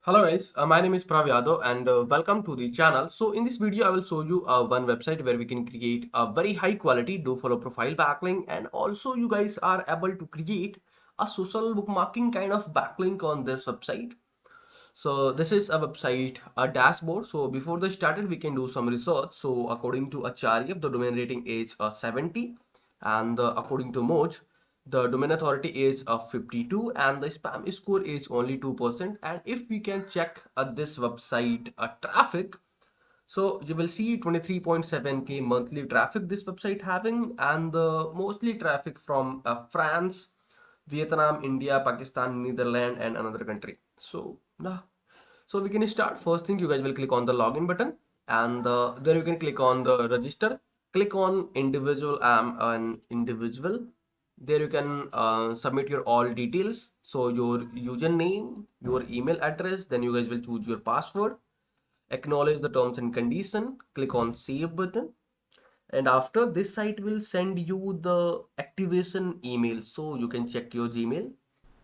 Hello guys, my name is Prav Yadav and welcome to the channel. So in this video, I will show you one website where we can create a very high quality do follow profile backlink, and also you guys are able to create a social bookmarking kind of backlink on this website. So this is a website, a dashboard. So before the started, we can do some research. So according to Acharya, the domain rating is 70, and according to Moj, the domain authority is 52, and the spam score is only 2%. And if we can check this website traffic, so you will see 23.7k monthly traffic this website having, and mostly traffic from France, Vietnam, India, Pakistan, Netherlands, and another country. So we can start. First thing, you guys will click on the login button, and then you can click on the register. Click on individual. I'm an individual. There you can submit your all details. So your username, your email address. Then you guys will choose your password. Acknowledge the terms and condition. Click on save button, and after this site will send you the activation email so you can check your Gmail.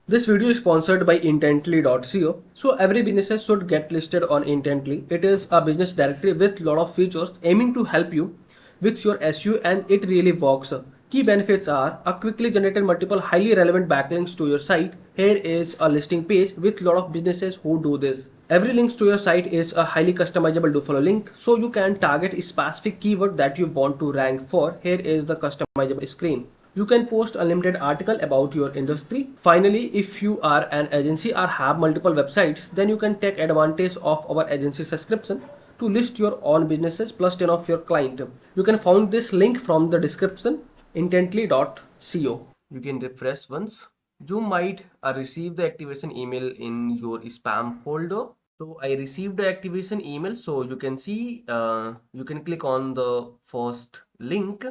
This video is sponsored by intently.co. So every business should get listed on Intently. It is a business directory with lot of features aiming to help you with your SEO, and it really works. Key benefits are a quickly generated multiple highly relevant backlinks to your site. Here is a listing page with lot of businesses who do this. Every link to your site is a highly customizable do follow link, so you can target a specific keyword that you want to rank for. Here is the customizable screen. You can post unlimited article about your industry. Finally, if you are an agency or have multiple websites, then you can take advantage of our agency subscription to list your own businesses plus 10 of your client. You can find this link from the description, intently.co. You can refresh once. You might receive the activation email in your spam folder. So I received the activation email. So you can see, you can click on the first link.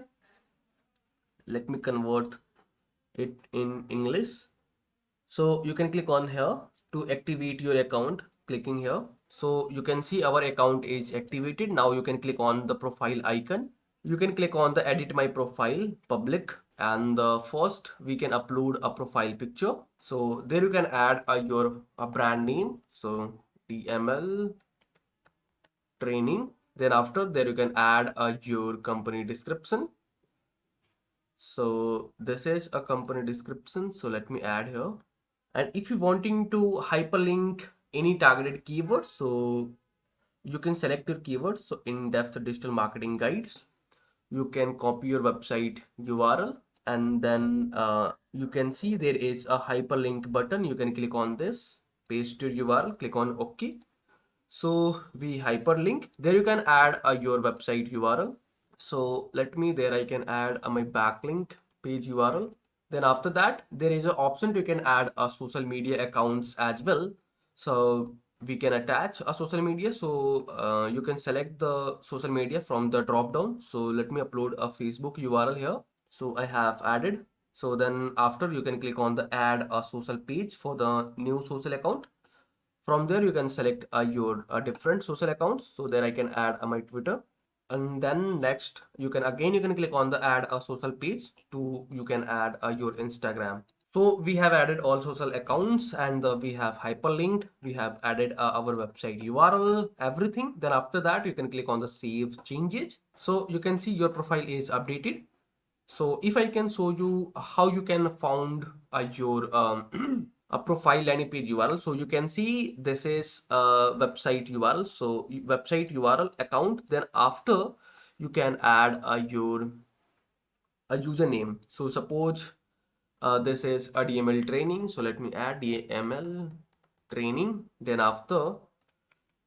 Let me convert it in English. So you can click on here to activate your account, clicking here. So you can see our account is activated. Now you can click on the profile icon. You can click on the edit my profile public, and first we can upload a profile picture. So there you can add your brand name. So DML training. Then after there you can add your company description. So this is a company description. So let me add here. And if you wanting to hyperlink any targeted keyword, so you can select your keywords. So in-depth digital marketing guides, you can copy your website URL, and then you can see there is a hyperlink button. You can click on this, paste your URL, click on OK. So we hyperlink. There you can add your website URL. So let me, there I can add my backlink page URL. Then after that, there is an option you can add a social media accounts as well. So we can attach a social media. So you can select the social media from the drop down. So let me upload a Facebook URL here. So I have added. So then after, you can click on the add a social page for the new social account. From there you can select your different social accounts. So there I can add my Twitter, and then next you can click on the add a social page to, you can add your Instagram. So we have added all social accounts, and we have hyperlinked, we have added our website URL, everything. Then after that you can click on the save changes. So you can see your profile is updated. So if I can show you how you can found your a profile landing page URL. So you can see this is a website URL. So website URL account. Then after, you can add your a username. So suppose this is a DML training. So let me add DML training. Then after,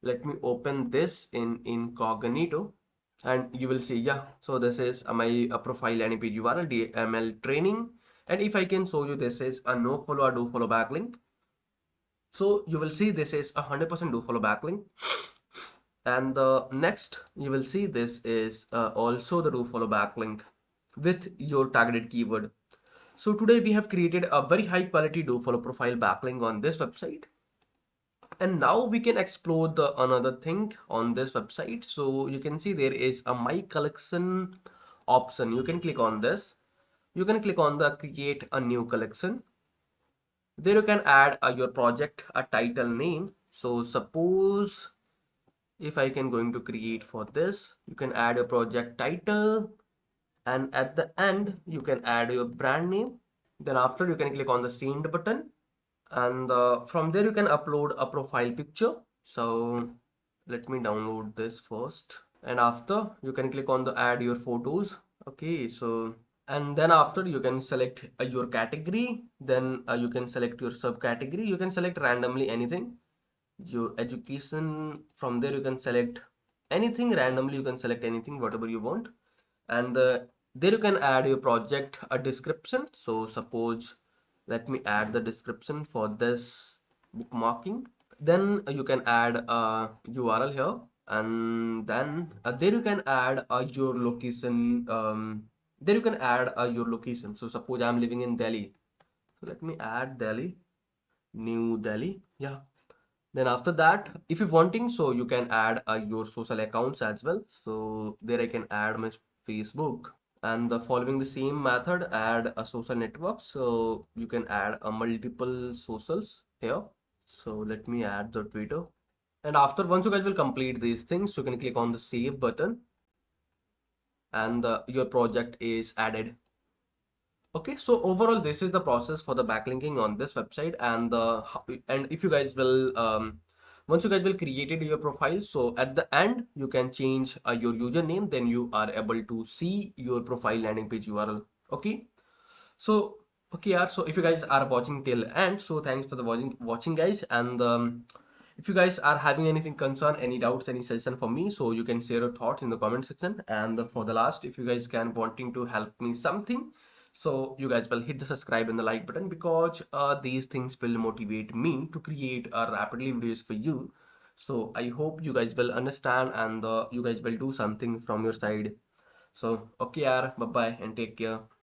let me open this in incognito, and you will see, yeah, so this is my profile landing page URL, DML training. And if I can show you, this is a no follow or do follow backlink. So you will see this is 100% do follow backlink. And the next you will see this is also the do follow backlink with your targeted keyword. So today we have created a very high quality do follow profile backlink on this website. And now we can explore the another thing on this website. So you can see there is a my collection option. You can click on this. You can click on the create a new collection. There you can add your project a title name. So suppose if I can going to create for this, you can add your project title, and at the end you can add your brand name. Then after you can click on the send button, and from there you can upload a profile picture. So let me download this first, and after you can click on the add your photos. Okay, so and then after you can select your category, then you can select your subcategory, you can select randomly anything, your education. From there you can select anything randomly, you can select anything whatever you want, and there you can add your project a description. So suppose let me add the description for this bookmarking. Then you can add a URL here, and then there you can add your location. There you can add your location. So suppose I'm living in Delhi, so let me add Delhi, New Delhi. Yeah. Then after that, if you're wanting, so you can add your social accounts as well. So there I can add my Facebook, and the following the same method, add a social network. So you can add a multiple socials here. So let me add the Twitter. And after once you guys will complete these things, you can click on the save button, and your project is added. Okay, so overall, this is the process for the backlinking on this website, and and if you guys will once you guys will created your profile, so at the end you can change your username, then you are able to see your profile landing page URL. Okay, so okay, yeah. So if you guys are watching till end, so thanks for the watching guys, and if you guys are having anything concern, any doubts, any suggestion for me, so you can share your thoughts in the comment section. And for the last, if you guys can wanting to help me something, so you guys will hit the subscribe and the like button, because these things will motivate me to create rapidly videos for you. So I hope you guys will understand, and you guys will do something from your side. So okay, yaar, bye bye and take care.